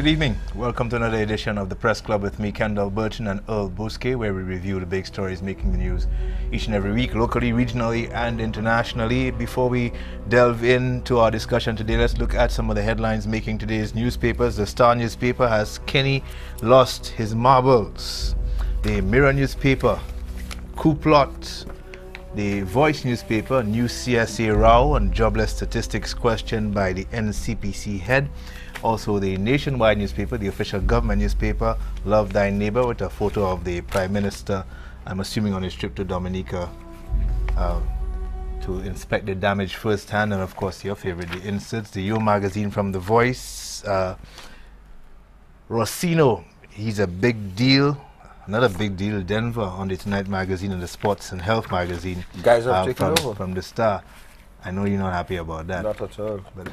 evening. Welcome to another edition of the Press Club with me, Kendall Burton and Earl Bosque, where we review the big stories making the news each and every week, locally, regionally, and internationally. Before we delve into our discussion today, let's look at some of the headlines making today's newspapers. The Star newspaper has Kenny lost his marbles. The Mirror newspaper, coup plot. The Voice newspaper, new CSA row and jobless statistics questioned by the NCPC head. Also the Nationwide newspaper, the official government newspaper, Love Thy Neighbor, with a photo of the Prime Minister, I'm assuming on his trip to Dominica to inspect the damage firsthand. And of course your favorite, the inserts, the Yo magazine from The Voice. Rossino, he's a big deal. Another big deal, Denver, on the Tonight magazine and the Sports and Health magazine. You guys have taken over. From the Star. I know you're not happy about that. Not at all. But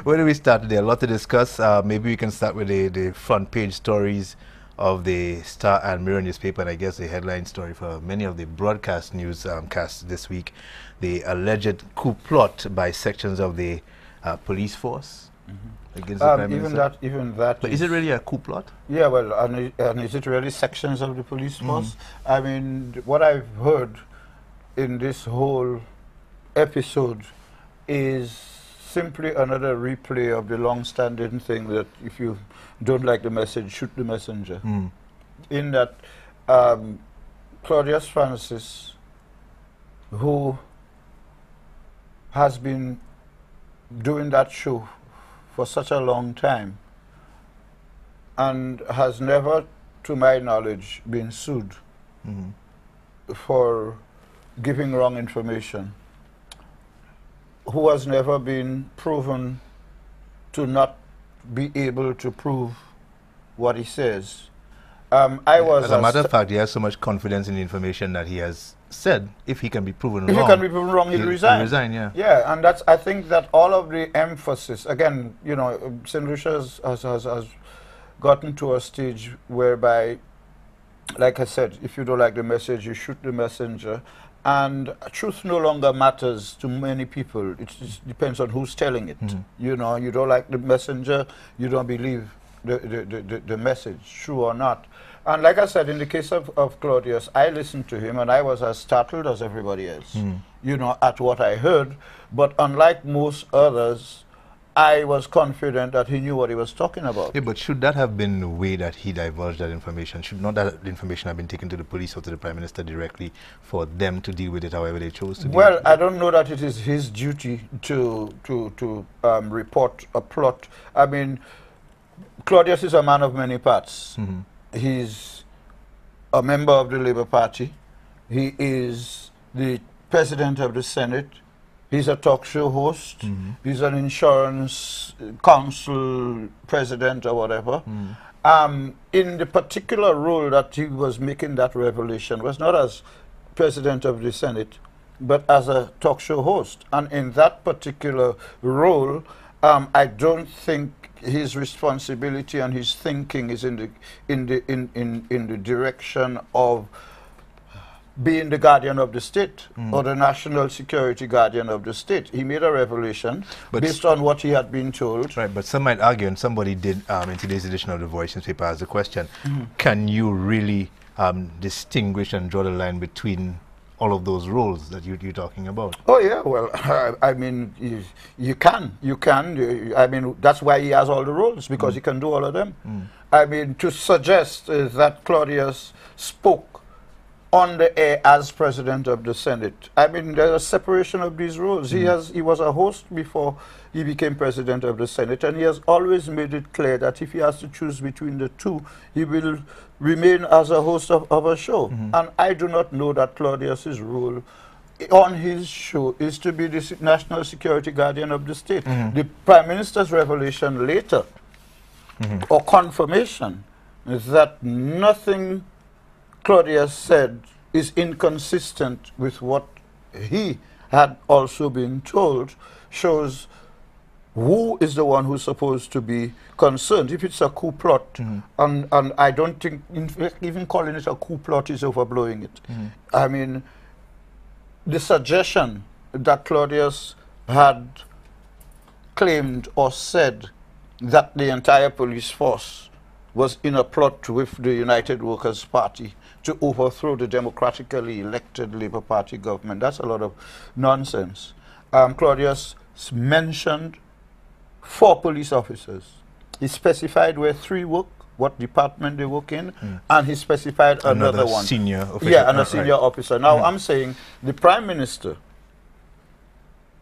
where do we start today? A lot to discuss. Maybe we can start with the front page stories of the Star and Mirror newspaper, and I guess the headline story for many of the broadcast news casts this week, the alleged coup plot by sections of the police force. Against the Prime Minister. Even that. But is it really a coup plot? Yeah, well, and is it really sections of the police force? I mean, what I've heard in this whole episode is simply another replay of the long-standing thing that if you don't like the message, shoot the messenger. In that, Claudius Francis, who has been doing that show for such a long time and has never, to my knowledge, been sued for giving wrong information, who has never been proven to not be able to prove what he says. As a matter of fact, he has so much confidence in the information that he has said, if he can be proven wrong. If he can be proven wrong, he'll resign. He'll resign, yeah. Yeah, and that's, I think that all of the emphasis, again, you know, St. Lucia has gotten to a stage whereby, like I said, if you don't like the message, you shoot the messenger. And truth no longer matters to many people. It just depends on who's telling it. You know, you don't like the messenger, you don't believe the message, true or not. And like I said, in the case of Claudius, I listened to him and I was as startled as everybody else, you know, at what I heard. But unlike most others, I was confident that he knew what he was talking about. Yeah, but should that have been the way that he divulged that information? Should not that information have been taken to the police or to the Prime Minister directly for them to deal with it however they chose to deal with it? I don't know that it is his duty to report a plot. I mean, Claudius is a man of many parts. He's a member of the Labour Party. He is the President of the Senate. He's a talk show host. He's an insurance council president or whatever. In the particular role that he was making that revelation was not as President of the Senate, but as a talk show host. And in that particular role, I don't think his responsibility and his thinking is in the direction of being the guardian of the state or the national security guardian of the state. He made a revelation based on what he had been told. Right, but some might argue, and somebody did in today's edition of The Voice newspaper asked the question, can you really distinguish and draw the line between all of those roles that you're talking about? Oh yeah, well, I mean, you can. I mean, that's why he has all the roles, because he can do all of them. I mean, to suggest that Claudius spoke on the air as President of the Senate, I mean, there's a separation of these roles. He was a host before he became President of the Senate, and he has always made it clear that if he has to choose between the two, he will remain as a host of a show. And I do not know that Claudius's role on his show is to be the national security guardian of the state. The Prime Minister's revelation later, or confirmation, is that nothing Claudius said is inconsistent with what he had also been told, shows who is the one who's supposed to be concerned. If it's a coup plot, and I don't think, in fact, even calling it a coup plot is overblowing it. I mean, the suggestion that Claudius had claimed or said that the entire police force was in a plot with the United Workers' Party to overthrow the democratically elected Labour Party government. That's a lot of nonsense. Claudius mentioned 4 police officers. He specified where 3 work, what department they work in, and he specified another one. Senior officer. Yeah, and a senior officer. Now, I'm saying the Prime Minister,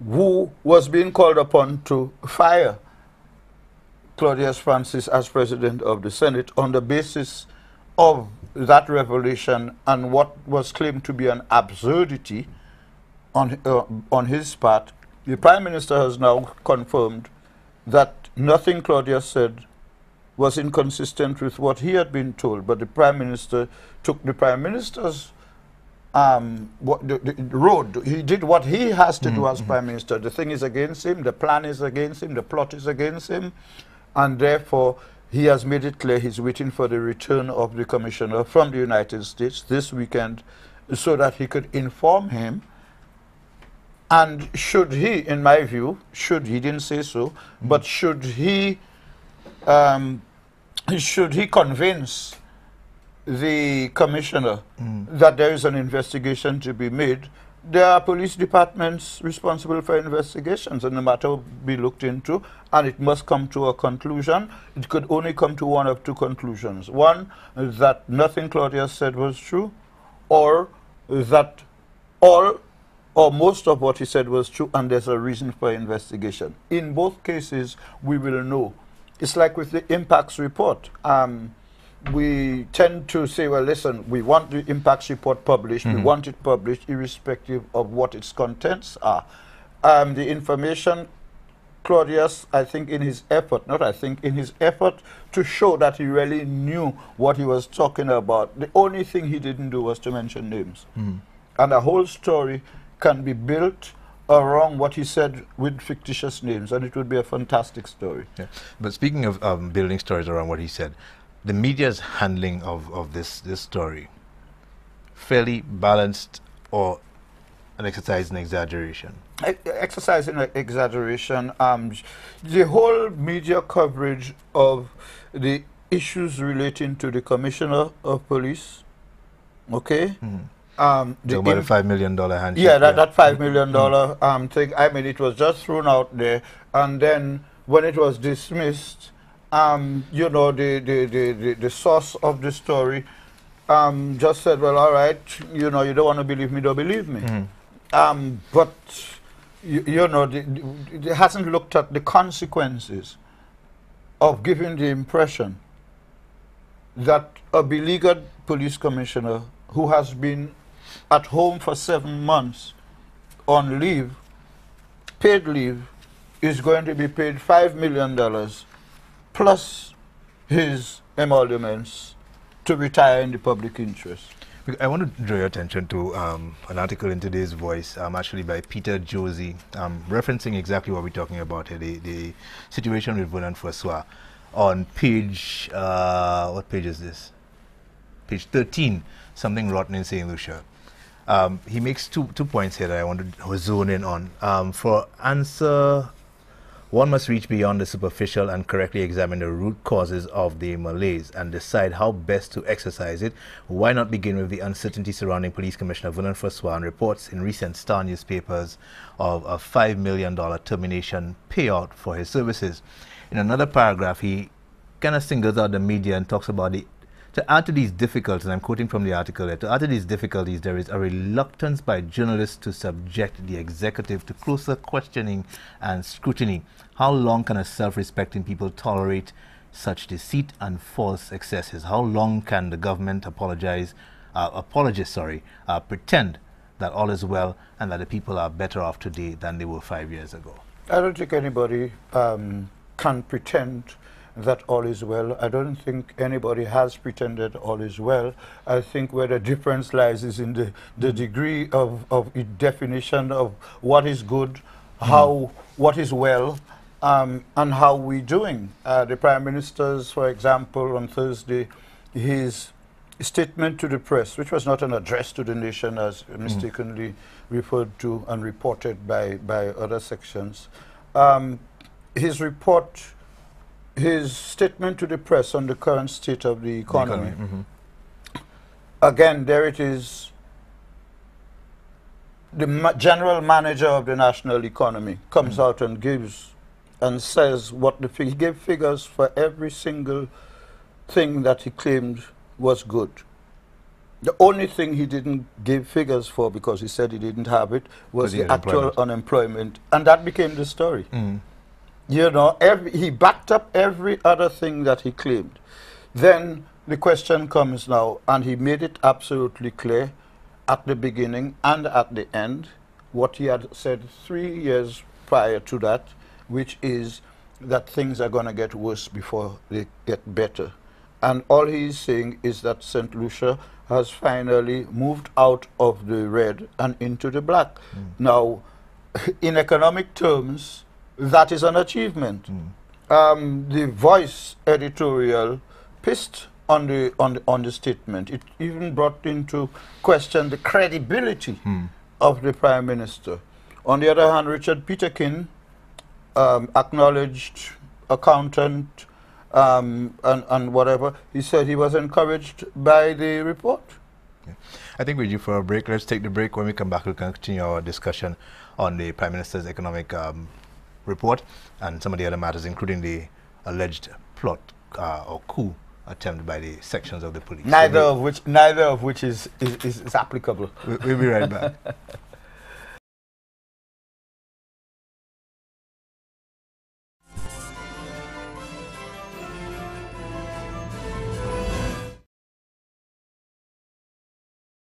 who was being called upon to fire Claudius Francis as President of the Senate on the basis of that revelation and what was claimed to be an absurdity on his part, the Prime Minister has now confirmed that nothing Claudius said was inconsistent with what he had been told, but the Prime Minister took the Prime Minister's road. He did what he has to do as Prime Minister. The thing is against him, the plan is against him, the plot is against him, and therefore he has made it clear he's waiting for the return of the Commissioner from the United States this weekend so that he could inform him. And should he, in my view, he didn't say so, but should he convince the Commissioner that there is an investigation to be made, there are police departments responsible for investigations, and the matter will be looked into, and it must come to a conclusion. It could only come to one of 2 conclusions. One, that nothing Claudius said was true, or that all or most of what he said was true, and there's a reason for investigation. In both cases, we will know. It's like with the impacts report. We tend to say, well, listen, we want the impacts report published. We want it published irrespective of what its contents are. The information, Claudius, I think in his effort to show that he really knew what he was talking about, the only thing he didn't do was to mention names. And the whole story can be built around what he said with fictitious names, and it would be a fantastic story. Yeah. But speaking of building stories around what he said, the media's handling of this story, fairly balanced or an exercise in exaggeration? Exercise in exaggeration. The whole media coverage of the issues relating to the Commissioner of Police, okay? The $5 million handshake. Yeah, that $5 million thing. I mean, it was just thrown out there, and then when it was dismissed, you know, the source of the story just said, well, all right, you know, you don't want to believe me, don't believe me. But you know, it hasn't looked at the consequences of giving the impression that a beleaguered police commissioner who has been at home for 7 months on leave, paid leave, is going to be paid $5 million plus his emoluments to retire in the public interest. I want to draw your attention to an article in today's Voice, actually by Peter Josie, referencing exactly what we're talking about here, the situation with Vernon Francois. On page, what page is this? Page 13, Something Rotten in St. Lucia. He makes two points here that I want to zone in on. For answer, one must reach beyond the superficial and correctly examine the root causes of the malaise and decide how best to exercise it. Why not begin with the uncertainty surrounding Police Commissioner Vernon Francois and reports in recent Star newspapers of a $5 million termination payout for his services? In another paragraph, he kind of singles out the media and talks about to add to these difficulties, and I'm quoting from the article there, to add to these difficulties, there is a reluctance by journalists to subject the executive to closer questioning and scrutiny. How long can a self-respecting people tolerate such deceit and false excesses? How long can the government apologists pretend that all is well and that the people are better off today than they were 5 years ago? I don't think anybody can pretend that all is well. I don't think anybody has pretended all is well. I think where the difference lies is in the degree of definition of what is good, what is well, and how we're doing. The Prime Minister's, for example, on Thursday, his statement to the press, which was not an address to the nation as mistakenly referred to and reported by other sections, his report his statement to the press on the current state of the economy. Mhm. Again, there it is. The general manager of the national economy comes out and gives and says what he gave figures for every single thing that he claimed was good. The only thing he didn't give figures for, because he said he didn't have it, was the actual unemployment. And that became the story. You know, he backed up every other thing that he claimed. Then the question comes now, and he made it absolutely clear at the beginning and at the end, what he had said 3 years prior to that, which is that things are going to get worse before they get better. And all he's saying is that St. Lucia has finally moved out of the red and into the black. Now, in economic terms, that is an achievement. The Voice editorial pissed on the statement. It even brought into question the credibility of the Prime Minister. On the other hand, Richard Peterkin, acknowledged accountant and whatever, he said he was encouraged by the report. Yeah. I think we're due for a break. Let's take the break. When we come back, we'll continue our discussion on the Prime Minister's economic report and some of the other matters, including the alleged plot or coup attempt by the sections of the police. Neither of which is applicable. We'll be right back.